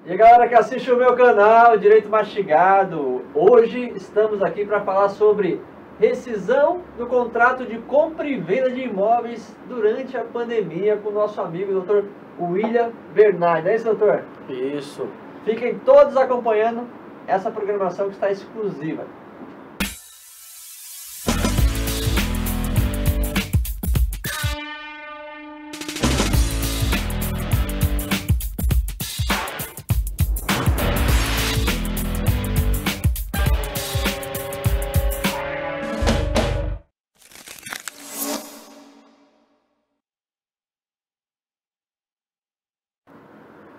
E a galera que assiste o meu canal, Direito Mastigado, hoje estamos aqui para falar sobre rescisão do contrato de compra e venda de imóveis durante a pandemia com o nosso amigo Dr. William Bernardi. É isso, doutor? Isso. Fiquem todos acompanhando essa programação que está exclusiva.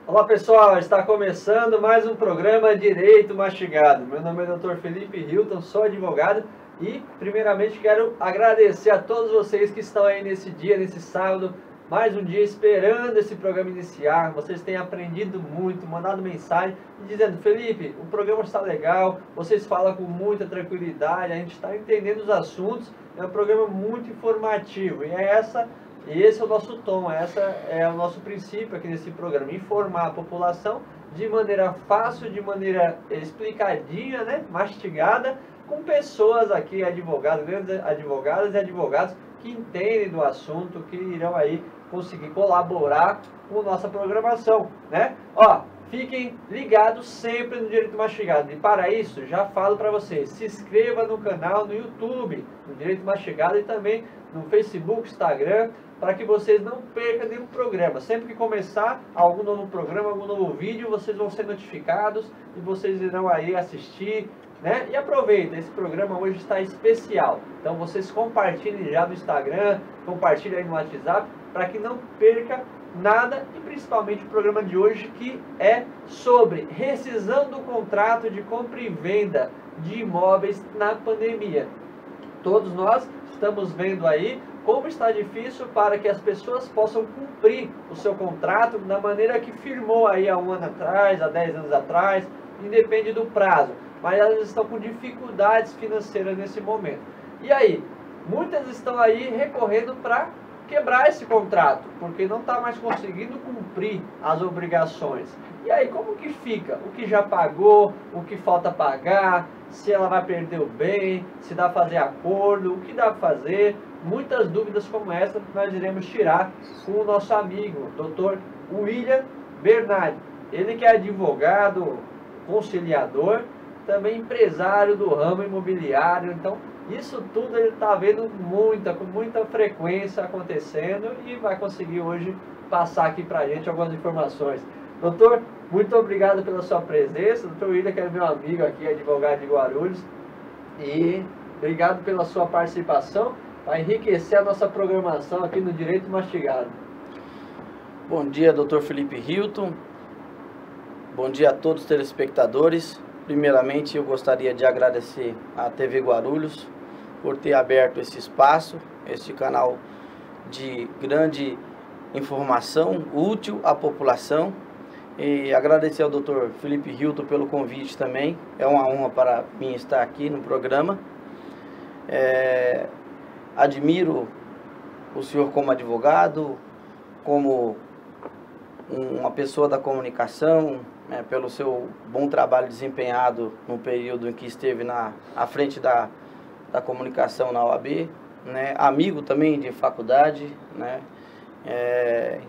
Olá pessoal, está começando mais um programa Direito Mastigado. Meu nome é Dr. Felipe Hilton, sou advogado e primeiramente quero agradecer a todos vocês que estão aí nesse dia, nesse sábado, mais um dia esperando esse programa iniciar. Vocês têm aprendido muito, mandado mensagem dizendo: Felipe, o programa está legal, vocês falam com muita tranquilidade, a gente está entendendo os assuntos, é um programa muito informativo e esse é o nosso tom, esse é o nosso princípio aqui nesse programa, informar a população de maneira fácil, de maneira explicadinha, né, mastigada, com pessoas aqui, advogados, grandes advogadas e advogados que entendem do assunto, que irão aí conseguir colaborar com a nossa programação, né? Ó, fiquem ligados sempre no Direito Mastigado. E para isso, já falo para vocês, se inscreva no canal no YouTube, no Direito Mastigado, e também no Facebook, Instagram, para que vocês não percam nenhum programa. Sempre que começar algum novo programa, algum novo vídeo, vocês vão ser notificados e vocês irão aí assistir, né? E aproveita, esse programa hoje está especial. Então vocês compartilhem já no Instagram, compartilhem aí no WhatsApp, para que não perca nada, e principalmente o programa de hoje, que é sobre rescisão do contrato de compra e venda de imóveis na pandemia. Todos nós estamos vendo aí como está difícil para que as pessoas possam cumprir o seu contrato da maneira que firmou aí há um ano atrás, há 10 anos atrás, independe do prazo, mas elas estão com dificuldades financeiras nesse momento. E aí, muitas estão aí recorrendo para quebrar esse contrato, porque não está mais conseguindo cumprir as obrigações. E aí, como que fica? O que já pagou, o que falta pagar, se ela vai perder o bem, se dá para fazer acordo, o que dá para fazer? Muitas dúvidas como essa nós iremos tirar com o nosso amigo, Dr. William Bernardi. Ele que é advogado, conciliador, também empresário do ramo imobiliário. Então, isso tudo ele está vendo com muita frequência acontecendo, e vai conseguir hoje passar aqui para a gente algumas informações. Doutor, muito obrigado pela sua presença. Doutor William, que é meu amigo aqui, advogado de Guarulhos, e obrigado pela sua participação para enriquecer a nossa programação aqui no Direito Mastigado. Bom dia, Dr. Felipe Hilton. Bom dia a todos os telespectadores. Primeiramente, eu gostaria de agradecer à TV Guarulhos por ter aberto esse espaço, este canal de grande informação, útil à população. E agradecer ao Dr. Felipe Hilton pelo convite também. É uma honra para mim estar aqui no programa. Admiro o senhor como advogado, como uma pessoa da comunicação, pelo seu bom trabalho desempenhado no período em que esteve à frente da comunicação na OAB, né? Amigo também de faculdade, né?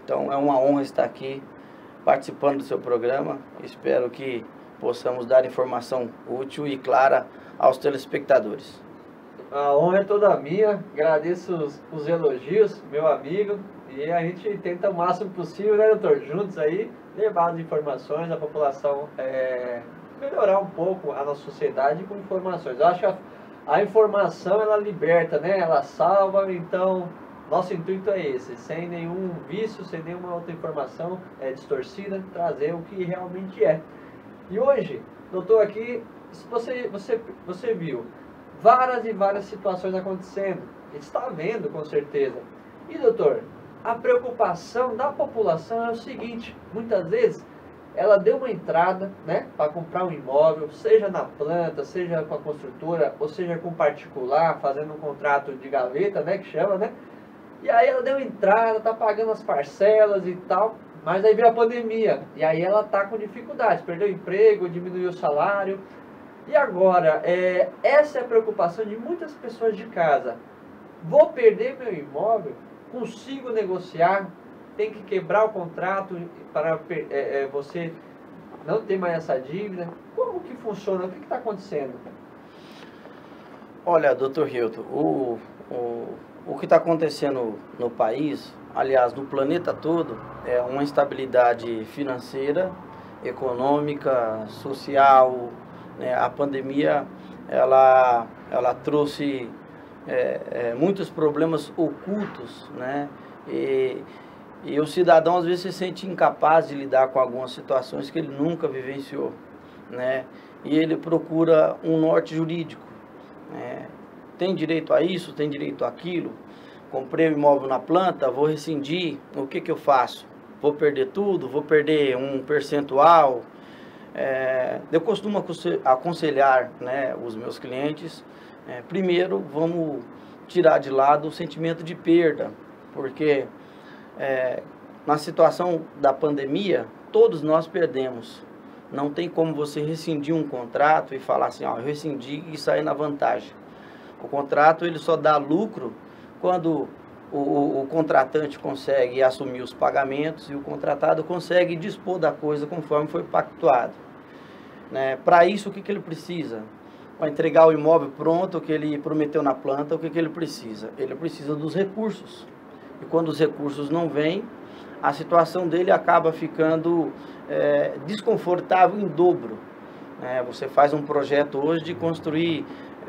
Então é uma honra estar aqui participando do seu programa. Espero que possamos dar informação útil e clara aos telespectadores. A honra é toda minha, agradeço os elogios, meu amigo, e a gente tenta o máximo possível, né, doutor, juntos aí, levar as informações à população, melhorar um pouco a nossa sociedade com informações. Eu acho que a informação, ela liberta, né, ela salva. Então nosso intuito é esse, sem nenhum vício, sem nenhuma outra informação distorcida, trazer o que realmente é. E hoje, doutor, aqui, você viu várias e várias situações acontecendo, a gente está vendo com certeza. E doutor, a preocupação da população é o seguinte: muitas vezes ela deu uma entrada, né, para comprar um imóvel, seja na planta, seja com a construtora, ou seja com particular, fazendo um contrato de gaveta, né, que chama, né? E aí ela deu entrada, tá pagando as parcelas e tal, Mas aí veio a pandemia, e aí ela está com dificuldades, perdeu o emprego, diminuiu o salário. E agora, essa é a preocupação de muitas pessoas de casa. Vou perder meu imóvel? Consigo negociar? Tem que quebrar o contrato para você não ter mais essa dívida? Como que funciona? O que está acontecendo? Olha, Dr. Hilton, o que está acontecendo no país, aliás, no planeta todo, é uma instabilidade financeira, econômica, social, né? A pandemia, ela trouxe muitos problemas ocultos, né? E o cidadão, às vezes, se sente incapaz de lidar com algumas situações que ele nunca vivenciou, né? E ele procura um norte jurídico. Tem direito a isso, tem direito àquilo. Comprei o imóvel na planta, vou rescindir, o que eu faço? Vou perder tudo? Vou perder um percentual? Eu costumo aconselhar, né, os meus clientes, primeiro vamos tirar de lado o sentimento de perda, porque na situação da pandemia, todos nós perdemos. Não tem como você rescindir um contrato e falar assim, ó, eu rescindi e sair na vantagem. O contrato ele só dá lucro quando o contratante consegue assumir os pagamentos e o contratado consegue dispor da coisa conforme foi pactuado. Né? Para isso, o que ele precisa? Para entregar o imóvel pronto, o que ele prometeu na planta, o que ele precisa? Ele precisa dos recursos. E quando os recursos não vêm, a situação dele acaba ficando desconfortável em dobro. Você faz um projeto hoje de construir,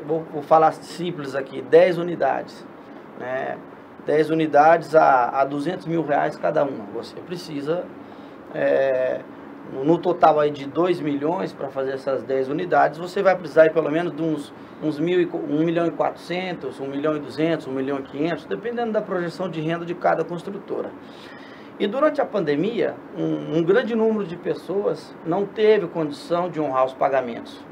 vou falar simples aqui, 10 unidades. 10 unidades a R$200 mil cada uma. Você precisa, no total aí de 2 milhões para fazer essas 10 unidades, você vai precisar de pelo menos de uns 1 milhão e 400, 1 milhão e 200, 1 milhão e 500, dependendo da projeção de renda de cada construtora. E durante a pandemia, um grande número de pessoas não teve condição de honrar os pagamentos.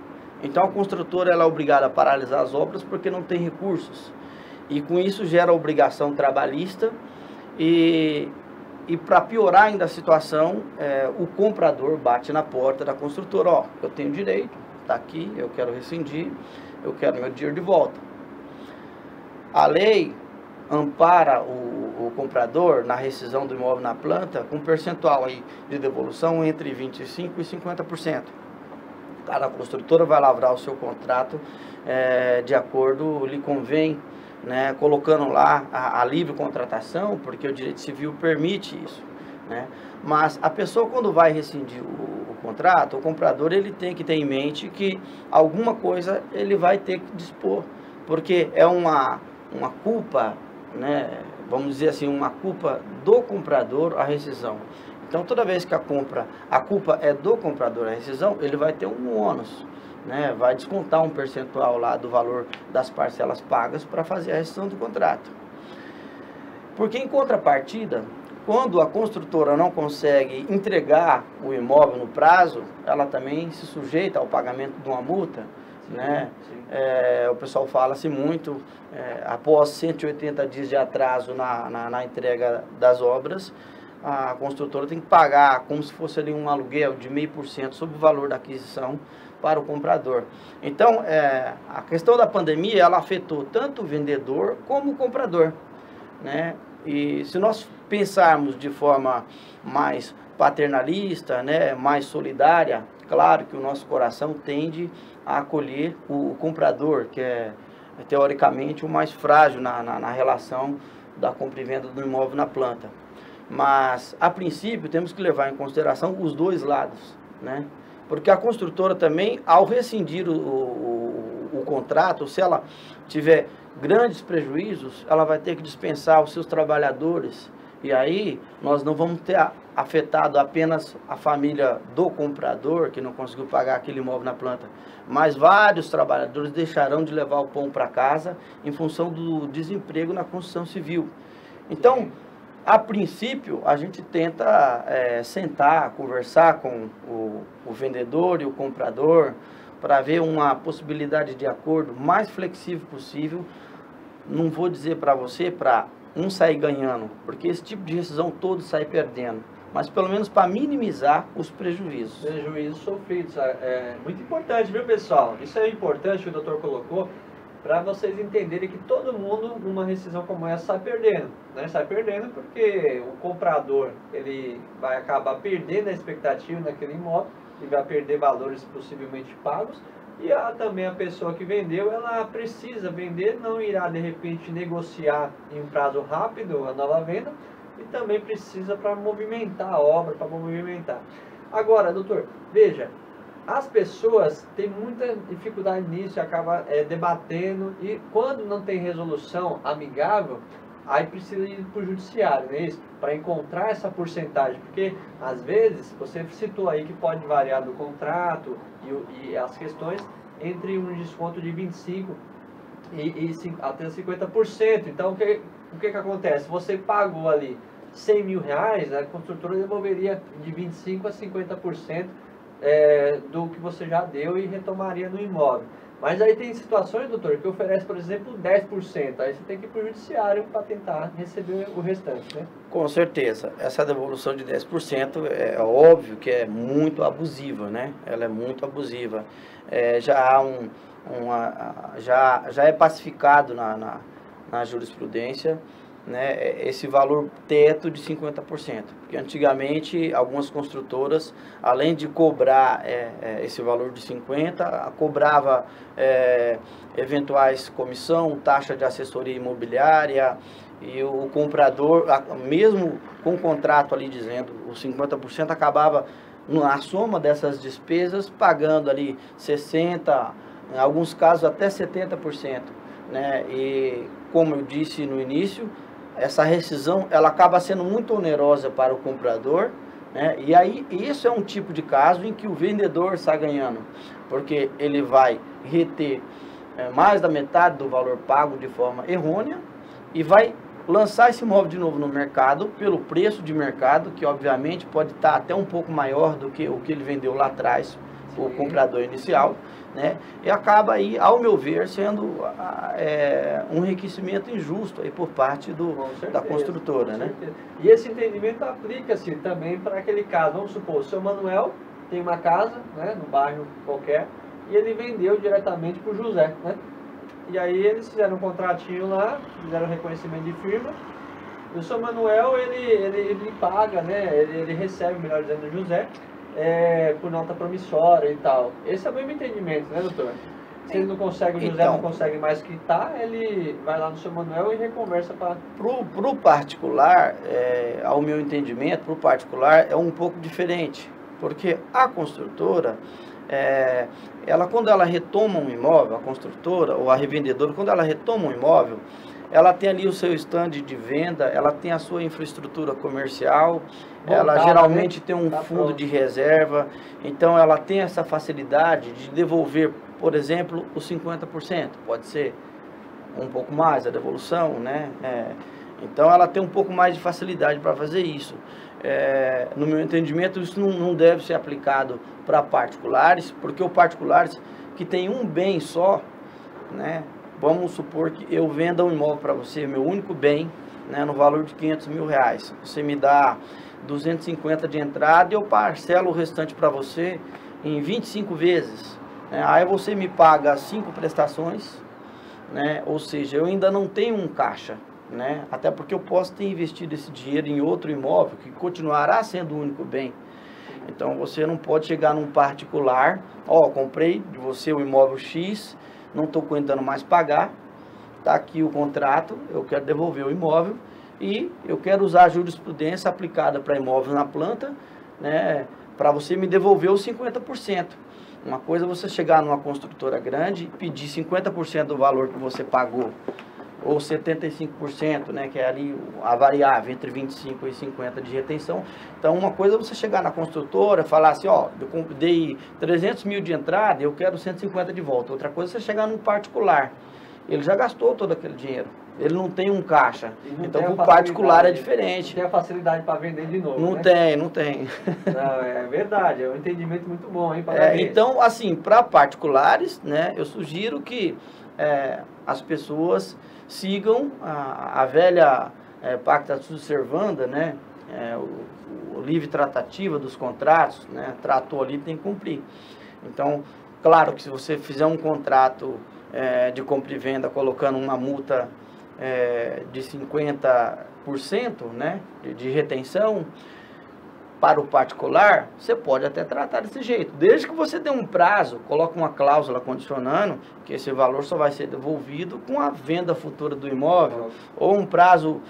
Então a construtora ela é obrigada a paralisar as obras porque não tem recursos. E com isso gera obrigação trabalhista e para piorar ainda a situação, o comprador bate na porta da construtora, ó, eu tenho direito, está aqui, eu quero rescindir, eu quero meu dinheiro de volta. A lei ampara o comprador na rescisão do imóvel na planta com um percentual aí de devolução entre 25% e 50%. Cada construtora vai lavrar o seu contrato de acordo, lhe convém, né, colocando lá a livre contratação, porque o direito civil permite isso, né? Mas a pessoa quando vai rescindir o contrato, o comprador ele tem que ter em mente que alguma coisa ele vai ter que dispor, porque é uma culpa, né, vamos dizer assim, uma culpa do comprador a rescisão. Então toda vez que a culpa é do comprador a rescisão, ele vai ter um ônus. Né, vai descontar um percentual lá do valor das parcelas pagas para fazer a rescisão do contrato. Porque em contrapartida, quando a construtora não consegue entregar o imóvel no prazo, ela também se sujeita ao pagamento de uma multa. Sim, né? Sim. O pessoal fala-se muito, após 180 dias de atraso na entrega das obras, a construtora tem que pagar como se fosse ali um aluguel de 0,5% sobre o valor da aquisição para o comprador. Então, a questão da pandemia, ela afetou tanto o vendedor como o comprador, né? E se nós pensarmos de forma mais paternalista, né, mais solidária, claro que o nosso coração tende a acolher o comprador, que é teoricamente o mais frágil na relação da compra e venda do imóvel na planta. Mas, a princípio, temos que levar em consideração os dois lados, né? Porque a construtora também, ao rescindir o contrato, se ela tiver grandes prejuízos, ela vai ter que dispensar os seus trabalhadores. E aí, nós não vamos ter afetado apenas a família do comprador, que não conseguiu pagar aquele imóvel na planta, mas vários trabalhadores deixarão de levar o pão para casa em função do desemprego na construção civil. Então, a princípio, a gente tenta sentar, conversar com o vendedor e o comprador para ver uma possibilidade de acordo mais flexível possível. Não vou dizer para você para um sair ganhando, porque esse tipo de rescisão todo sai perdendo. mas pelo menos para minimizar os prejuízos. Prejuízos sofridos. É muito importante, viu, pessoal? Isso é importante que o doutor colocou, para vocês entenderem que todo mundo, numa rescisão como essa, sai perdendo, né? Sai perdendo porque o comprador, ele vai acabar perdendo a expectativa naquele imóvel, e vai perder valores possivelmente pagos, e também a pessoa que vendeu, ela precisa vender, não irá de repente negociar em um prazo rápido a nova venda, e também precisa para movimentar a obra, para movimentar. Agora, doutor, veja, as pessoas têm muita dificuldade nisso, acabam debatendo, e quando não tem resolução amigável, aí precisa ir para o judiciário, não é isso? Para encontrar essa porcentagem, porque às vezes, você citou aí que pode variar do contrato e as questões entre um desconto de 25% e até 50%. Então, o que acontece? Você pagou ali 100 mil reais, a construtora devolveria de 25% a 50% do que você já deu e retomaria no imóvel. Mas aí tem situações, doutor, que oferece, por exemplo, 10%. Aí você tem que ir para o judiciário para tentar receber o restante, né? Com certeza. Essa devolução de 10% é óbvio que é muito abusiva, né? Ela é muito abusiva. Já há já é pacificado na jurisprudência, né, esse valor teto de 50%, porque antigamente algumas construtoras, além de cobrar esse valor de 50%, cobrava eventuais comissão, taxa de assessoria imobiliária, e o comprador, mesmo com o contrato ali dizendo os 50%, acabava na soma dessas despesas pagando ali 60%, em alguns casos até 70%, né? E como eu disse no início, essa rescisão, ela acaba sendo muito onerosa para o comprador, né? E aí, isso é um tipo de caso em que o vendedor está ganhando, porque ele vai reter mais da metade do valor pago de forma errônea e vai lançar esse imóvel de novo no mercado pelo preço de mercado, que obviamente pode estar até um pouco maior do que o que ele vendeu lá atrás, o comprador inicial, né? E acaba aí, ao meu ver, sendo um enriquecimento injusto aí por parte da construtora, né? E esse entendimento aplica-se também para aquele caso. Vamos supor, o seu Manuel tem uma casa, né, no bairro qualquer, e ele vendeu diretamente para o José, né? E aí eles fizeram um contratinho lá, fizeram um reconhecimento de firma, e o seu Manuel, ele paga, né, ele recebe, melhor dizendo, do José, por nota promissória e tal. Esse é o mesmo entendimento, né, doutor? Se ele não consegue, o José não consegue mais quitar, ele vai lá no seu Manuel e reconversa para... Pro particular, ao meu entendimento, pro particular é um pouco diferente, porque a construtora, quando ela retoma um imóvel, a construtora ou a revendedora, quando ela retoma um imóvel, ela tem ali o seu stand de venda, ela tem a sua infraestrutura comercial, ela geralmente tem um fundo de reserva, então ela tem essa facilidade de devolver, por exemplo, os 50%, pode ser um pouco mais a devolução, né? Então ela tem um pouco mais de facilidade para fazer isso. No meu entendimento, isso não deve ser aplicado para particulares, porque o particulares que tem um bem só, né? Vamos supor que eu venda um imóvel para você, meu único bem, né, no valor de 500 mil reais. Você me dá 250 de entrada e eu parcelo o restante para você em 25 vezes. Aí você me paga 5 prestações, né, ou seja, eu ainda não tenho um caixa, né, até porque eu posso ter investido esse dinheiro em outro imóvel que continuará sendo o único bem. Então você não pode chegar num particular, comprei de você o imóvel X, não estou aguentando mais pagar, está aqui o contrato, eu quero devolver o imóvel e eu quero usar a jurisprudência aplicada para imóveis na planta, né, para você me devolver os 50%. Uma coisa é você chegar numa construtora grande e pedir 50% do valor que você pagou, ou 75%, né, que é ali a variável entre 25% e 50% de retenção. Então, uma coisa é você chegar na construtora e falar assim, eu dei 300 mil de entrada, eu quero 150 de volta. Outra coisa é você chegar num particular. Ele já gastou todo aquele dinheiro. Ele não tem um caixa. Então, o particular é diferente. Não tem a facilidade para vender de novo, Não né? tem. Não, é verdade, é um entendimento muito bom, hein? Então, assim, para particulares, né, eu sugiro que as pessoas sigam a velha pacta sunt servanda, né? livre tratativa dos contratos, né? Tratou ali, tem que cumprir. Então, claro que se você fizer um contrato de compra e venda colocando uma multa de 50%, né, de retenção para o particular, você pode até tratar desse jeito, desde que você dê um prazo, coloque uma cláusula condicionando que esse valor só vai ser devolvido com a venda futura do imóvel, ou um prazo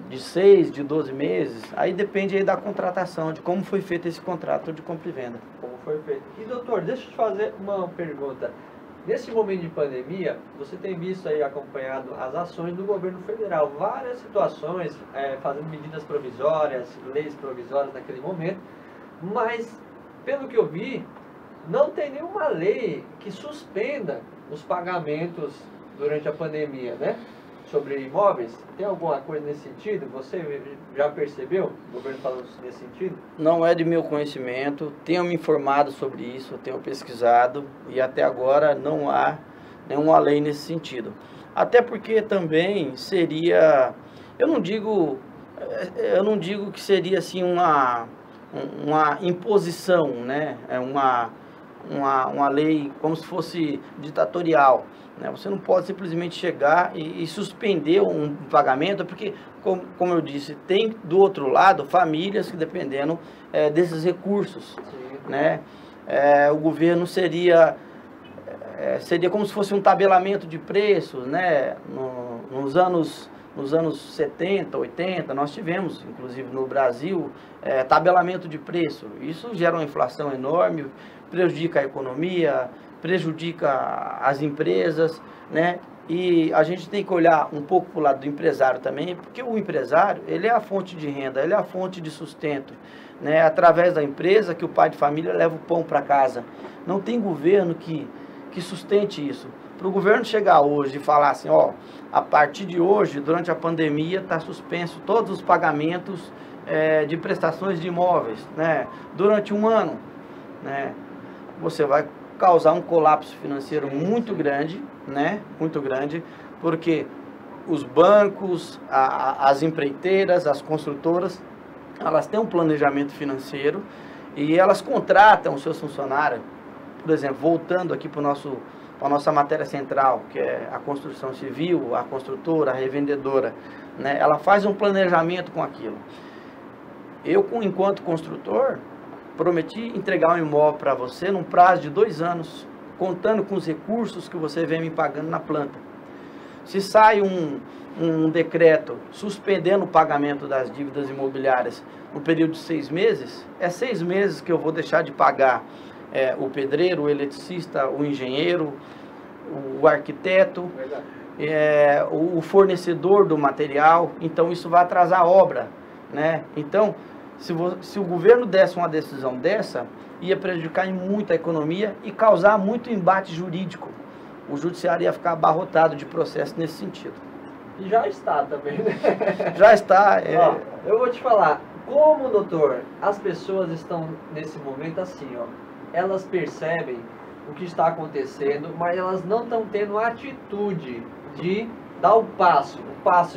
de 6, de 12 meses, aí depende aí da contratação, de como foi feito esse contrato de compra e venda. Como foi feito. E doutor, deixa eu te fazer uma pergunta. Nesse momento de pandemia, você tem visto aí, acompanhado as ações do governo federal, várias situações, fazendo medidas provisórias, leis provisórias naquele momento, mas, pelo que eu vi, não tem nenhuma lei que suspenda os pagamentos durante a pandemia, né? Sobre imóveis. Tem alguma coisa nesse sentido? Você já percebeu o governo falando nesse sentido? Não é de meu conhecimento, tenho me informado sobre isso, tenho pesquisado e até agora não há nenhuma lei nesse sentido. Até porque também seria, eu não digo que seria assim uma imposição, né? Uma lei como se fosse ditatorial. Você não pode simplesmente chegar e suspender um pagamento, porque, como eu disse, tem do outro lado famílias que dependendo desses recursos. Né? O governo seria como se fosse um tabelamento de preços, né? Nos anos 70, 80, nós tivemos, inclusive no Brasil, tabelamento de preço. Isso gera uma inflação enorme, prejudica a economia, prejudica as empresas, né? E a gente tem que olhar um pouco para o lado do empresário também, porque o empresário, ele é a fonte de renda, ele é a fonte de sustento, né? Através da empresa que o pai de família leva o pão para casa. Não tem governo que sustente isso. Para o governo chegar hoje e falar assim, ó, a partir de hoje, durante a pandemia, está suspenso todos os pagamentos de prestações de imóveis, né? Durante um ano, né? Você vai causar um colapso financeiro muito grande, né? Muito grande, porque os bancos, as empreiteiras, as construtoras, elas têm um planejamento financeiro e elas contratam os seus funcionários. Por exemplo, voltando aqui para a nossa matéria central, que é a construção civil, a construtora, a revendedora, né? Ela faz um planejamento com aquilo. Eu, enquanto construtor, prometi entregar um imóvel para você num prazo de 2 anos, contando com os recursos que você vem me pagando na planta. Se sai um decreto suspendendo o pagamento das dívidas imobiliárias no período de 6 meses, é 6 meses que eu vou deixar de pagar o pedreiro, o eletricista, o engenheiro, o arquiteto, o fornecedor do material. Então isso vai atrasar a obra, né? Então, se o governo desse uma decisão dessa, ia prejudicar muito a economia e causar muito embate jurídico. O judiciário ia ficar abarrotado de processo nesse sentido. E já está também, né? Já está. Ó, eu vou te falar, como, doutor, as pessoas estão nesse momento assim, ó, elas percebem o que está acontecendo, mas elas não estão tendo a atitude de dar o passo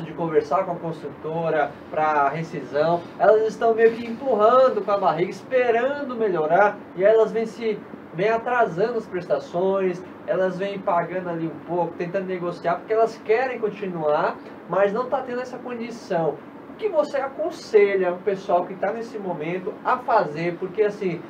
de conversar com a construtora para rescisão. Elas estão meio que empurrando com a barriga, esperando melhorar, e elas vêm atrasando as prestações, elas vêm pagando ali um pouco, tentando negociar, porque elas querem continuar, mas não está tendo essa condição. O que você aconselha o pessoal que está nesse momento a fazer? Porque assim,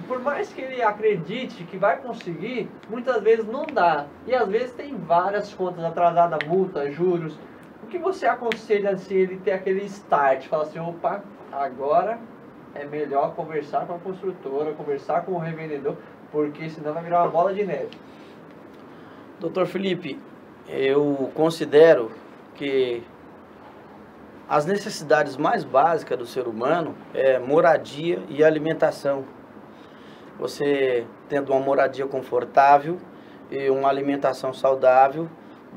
por mais que ele acredite que vai conseguir, muitas vezes não dá. E às vezes tem várias contas atrasadas, multa, juros. O que você aconselha se ele ter aquele start? Fala assim, opa, agora é melhor conversar com a construtora, conversar com o revendedor, porque senão vai virar uma bola de neve. Doutor Felipe, eu considero que as necessidades mais básicas do ser humano é moradia e alimentação. Você tendo uma moradia confortável e uma alimentação saudável,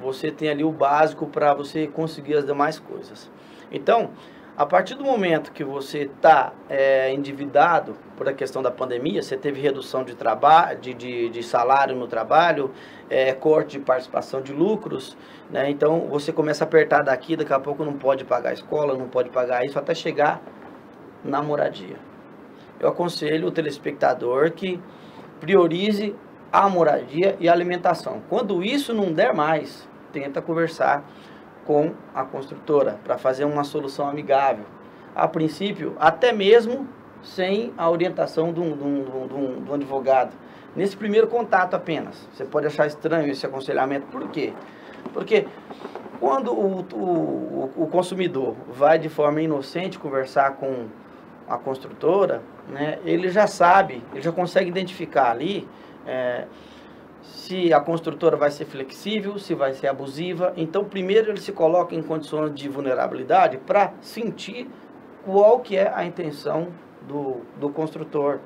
você tem ali o básico para você conseguir as demais coisas. Então, A partir do momento que você está endividado por a questão da pandemia, você teve redução de trabalho, de salário no trabalho, corte de participação de lucros, né? Então você começa a apertar daqui, daqui a pouco não pode pagar a escola, não pode pagar isso, até chegar na moradia. Eu aconselho o telespectador que priorize a moradia e a alimentação. Quando isso não der mais, tenta conversar com a construtora para fazer uma solução amigável. A princípio, até mesmo sem a orientação de um advogado. Nesse primeiro contato apenas. Você pode achar estranho esse aconselhamento. Por quê? Porque quando o consumidor vai de forma inocente conversar com a construtora, né, ele já sabe, ele já consegue identificar ali se a construtora vai ser flexível, se vai ser abusiva. Então, primeiro ele se coloca em condições de vulnerabilidade para sentir qual que é a intenção do construtor,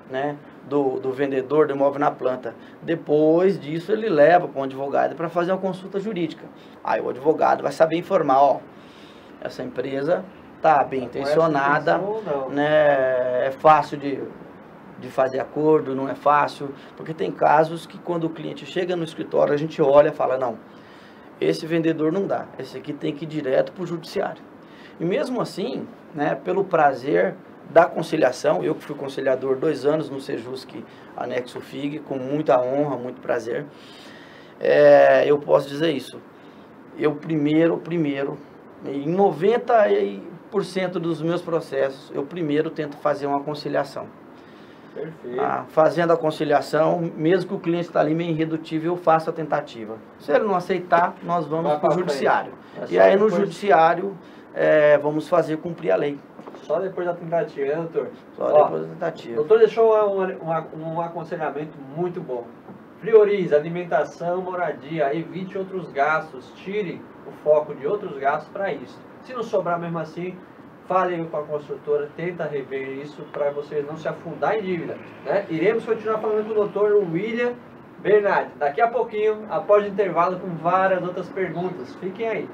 né, do vendedor do imóvel na planta. Depois disso, ele leva para um advogado para fazer uma consulta jurídica. Aí o advogado vai saber informar, ó, essa empresa está bem intencionada, né, é fácil de fazer acordo, não é fácil, porque tem casos que quando o cliente chega no escritório, a gente olha e fala, não, esse vendedor não dá, esse aqui tem que ir direto para o judiciário. E mesmo assim, né, pelo prazer da conciliação, eu que fui conciliador 2 anos no Sejusc Anexo FIG, com muita honra, muito prazer, eu posso dizer isso. Eu primeiro, em 90% dos meus processos, eu primeiro tento fazer uma conciliação. Perfeito. Fazendo a conciliação, mesmo que o cliente está ali meio irredutível, eu faço a tentativa. Se ele não aceitar, nós vamos para o judiciário. E aí no judiciário, vamos fazer cumprir a lei. Só depois da tentativa, né, doutor? Só depois da tentativa. O doutor deixou um aconselhamento muito bom. Priorize alimentação, moradia, evite outros gastos, tire o foco de outros gastos para isso. Se não sobrar mesmo assim, fale com a construtora, tenta rever isso para vocês não se afundar em dívida, né? Iremos continuar falando com o doutor William Bernardi daqui a pouquinho, após o intervalo, com várias outras perguntas. Fiquem aí.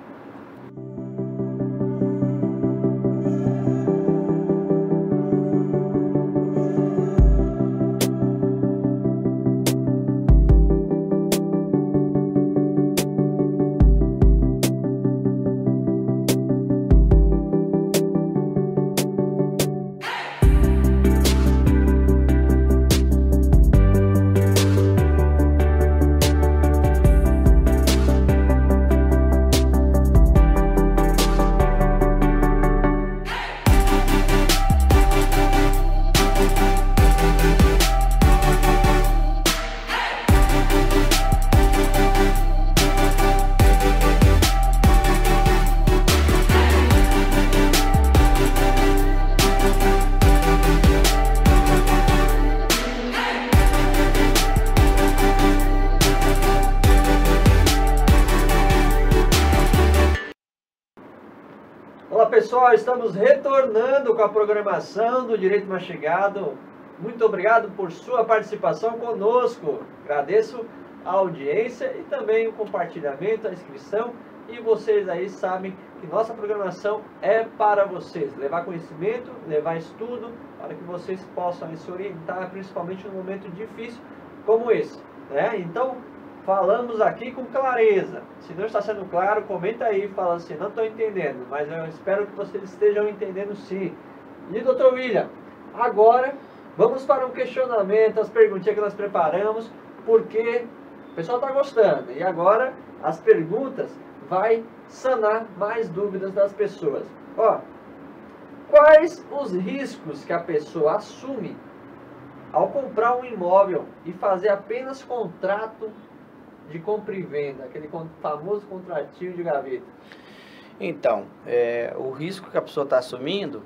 Olá pessoal, estamos retornando com a programação do Direito Mastigado. Muito obrigado por sua participação conosco. Agradeço a audiência e também o compartilhamento, a inscrição. E vocês aí sabem que nossa programação é para vocês. Levar conhecimento, levar estudo, para que vocês possam se orientar, principalmente num momento difícil como esse, né? Então, falamos aqui com clareza. Se não está sendo claro, comenta aí, fala assim, não estou entendendo, mas eu espero que vocês estejam entendendo sim. E doutor William, agora vamos para um questionamento, as perguntinhas que nós preparamos, porque o pessoal está gostando. E agora as perguntas vai sanar mais dúvidas das pessoas. Ó, quais os riscos que a pessoa assume ao comprar um imóvel e fazer apenas contrato de compra e venda, aquele famoso contratinho de gaveta? Então, o risco que a pessoa está assumindo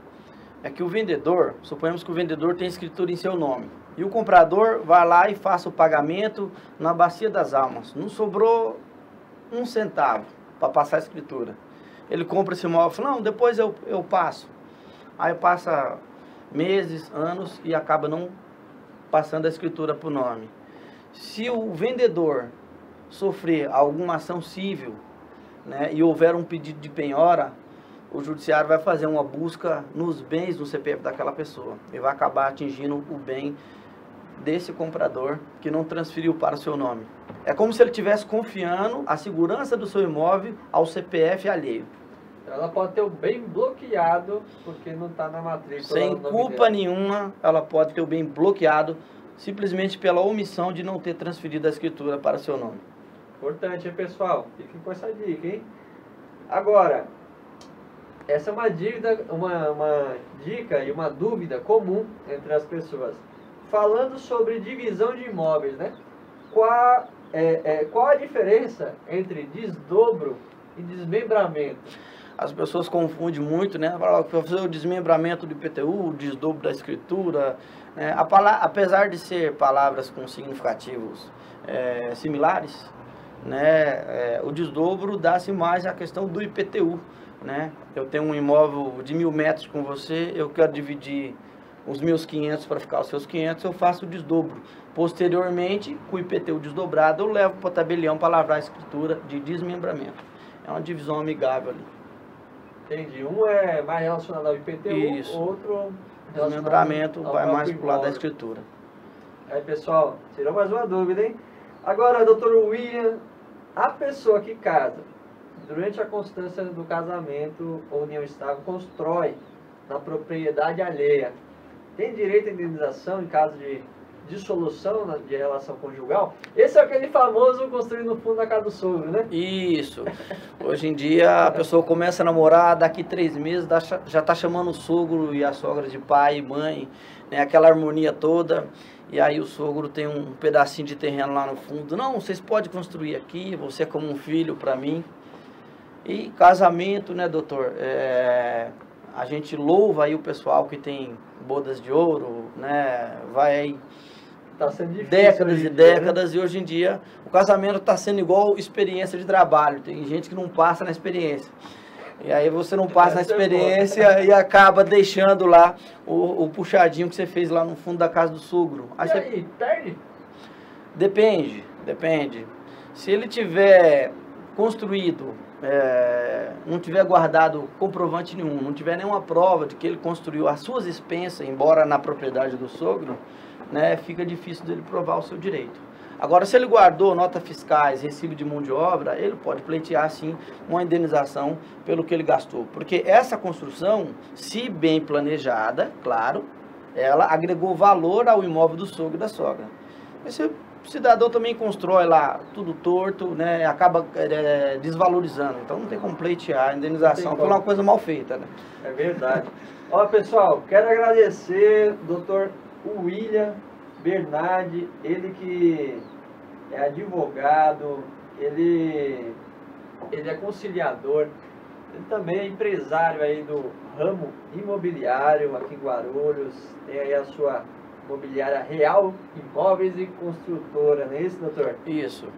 é que o vendedor, suponhamos que o vendedor tem escritura em seu nome, e o comprador vai lá e faça o pagamento na bacia das almas. Não sobrou um centavo para passar a escritura. Ele compra esse imóvel e fala, não, depois eu passo. Aí passa meses, anos e acaba não passando a escritura para o nome. Se o vendedor sofrer alguma ação civil, né, e houver um pedido de penhora, o judiciário vai fazer uma busca nos bens do CPF daquela pessoa e vai acabar atingindo o bem desse comprador que não transferiu para o seu nome. É como se ele estivesse confiando a segurança do seu imóvel ao CPF alheio. Ela pode ter o bem bloqueado porque não está na matrícula. Sem culpa nenhuma, ela pode ter o bem bloqueado simplesmente pela omissão de não ter transferido a escritura para o seu nome. Importante, hein, pessoal? Fiquem com essa dica, hein? Agora, essa é uma dica e uma dúvida comum entre as pessoas. Falando sobre divisão de imóveis, né? Qual a diferença entre desdobro e desmembramento? As pessoas confundem muito, né? Para fazer o desmembramento do IPTU, o desdobro da escritura, né? Apesar de ser palavras com significativos similares, né? O desdobro dá-se mais à questão do IPTU, né? Eu tenho um imóvel de 1.000 metros com você, eu quero dividir os meus 500 para ficar os seus 500, eu faço o desdobro. Posteriormente, com o IPTU desdobrado, eu levo para o tabelião para lavrar a escritura de desmembramento. É uma divisão amigável ali. Entendi. Um é mais relacionado ao IPTU, Isso. Outro Desmembramento vai mais para o lado da escritura. Aí, pessoal, tirou mais uma dúvida, hein? Agora, doutor William, a pessoa que casa, durante a constância do casamento ou união estável, constrói na propriedade alheia, tem direito à indenização em caso de dissolução de relação conjugal? Esse é aquele famoso construir no fundo da casa do sogro, né? Isso. Hoje em dia a pessoa começa a namorar, daqui 3 meses já está chamando o sogro e a sogra de pai e mãe, né? Aquela harmonia toda. E aí o sogro tem um pedacinho de terreno lá no fundo. Não, vocês podem construir aqui, você é como um filho para mim. E casamento, né, doutor? A gente louva aí o pessoal que tem bodas de ouro, né? Vai tá sendo difícil décadas e décadas, né? E hoje em dia o casamento está sendo igual experiência de trabalho. Tem gente que não passa na experiência. E aí você não passa na experiência e acaba deixando lá o puxadinho que você fez lá no fundo da casa do sogro. Aí perde? Depende. Se ele tiver construído, não tiver guardado comprovante nenhum, não tiver nenhuma prova de que ele construiu às suas expensas, embora na propriedade do sogro, né, fica difícil dele provar o seu direito. Agora, se ele guardou notas fiscais, recibo de mão de obra, ele pode pleitear, sim, uma indenização pelo que ele gastou. Porque essa construção, se bem planejada, claro, ela agregou valor ao imóvel do sogro e da sogra. Esse cidadão também constrói lá tudo torto, né, acaba desvalorizando. Então, não tem como pleitear a indenização por uma coisa mal feita, né? É verdade. Ó, pessoal, quero agradecer o doutor William Bernardi, ele que é advogado, ele é conciliador, ele também é empresário aí do ramo imobiliário aqui em Guarulhos, tem aí a sua imobiliária Real Imóveis e Construtora, não é isso, doutor? Isso.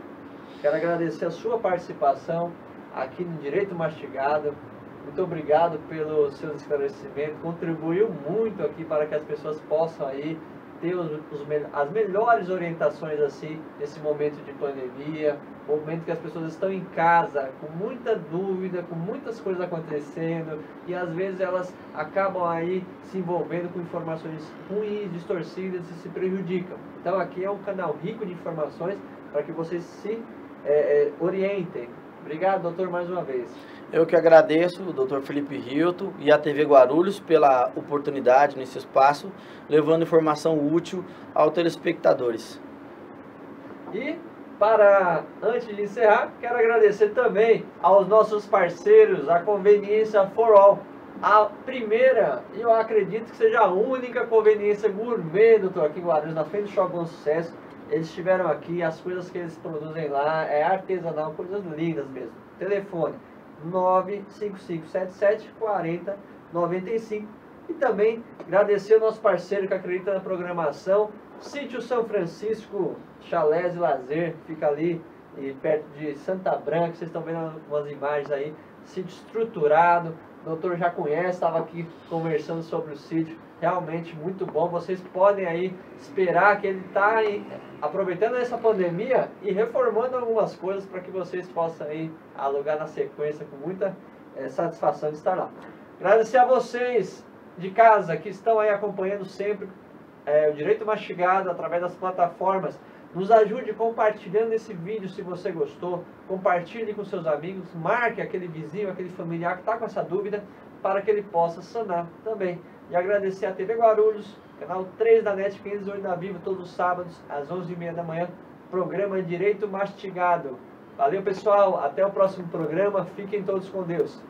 Quero agradecer a sua participação aqui no Direito Mastigado. Muito obrigado pelos seus esclarecimentos, contribuiu muito aqui para que as pessoas possam aí ter as melhores orientações assim nesse momento de pandemia, momento que as pessoas estão em casa com muita dúvida, com muitas coisas acontecendo e às vezes elas acabam aí se envolvendo com informações ruins, distorcidas e se prejudicam. Então aqui é um canal rico de informações para que vocês se orientem. Obrigado, doutor, mais uma vez. Eu que agradeço o Dr. Felipe Hilton e a TV Guarulhos pela oportunidade nesse espaço, levando informação útil aos telespectadores. E, antes de encerrar, quero agradecer também aos nossos parceiros, a Conveniência For All, a primeira, e eu acredito que seja a única conveniência gourmet, doutor, aqui em Guarulhos, na frente do Shopping Bom Sucesso. Eles estiveram aqui, as coisas que eles produzem lá é artesanal, coisas lindas mesmo. Telefone 955774095. E também agradecer ao nosso parceiro que acredita na programação, Sítio São Francisco, Chalés e Lazer, fica ali perto de Santa Branca, vocês estão vendo umas imagens aí, sítio estruturado, o doutor já conhece, estava aqui conversando sobre o sítio, realmente muito bom. Vocês podem aí esperar que ele está aproveitando essa pandemia e reformando algumas coisas para que vocês possam aí alugar na sequência com muita satisfação de estar lá. Agradecer a vocês de casa que estão aí acompanhando sempre o Direito Mastigado através das plataformas. Nos ajude compartilhando esse vídeo se você gostou, compartilhe com seus amigos, marque aquele vizinho, aquele familiar que está com essa dúvida para que ele possa sanar também. E agradecer a TV Guarulhos, canal 3 da NET 508 da Vivo, todos os sábados às 11h30 da manhã, programa Direito Mastigado. Valeu pessoal, até o próximo programa, fiquem todos com Deus.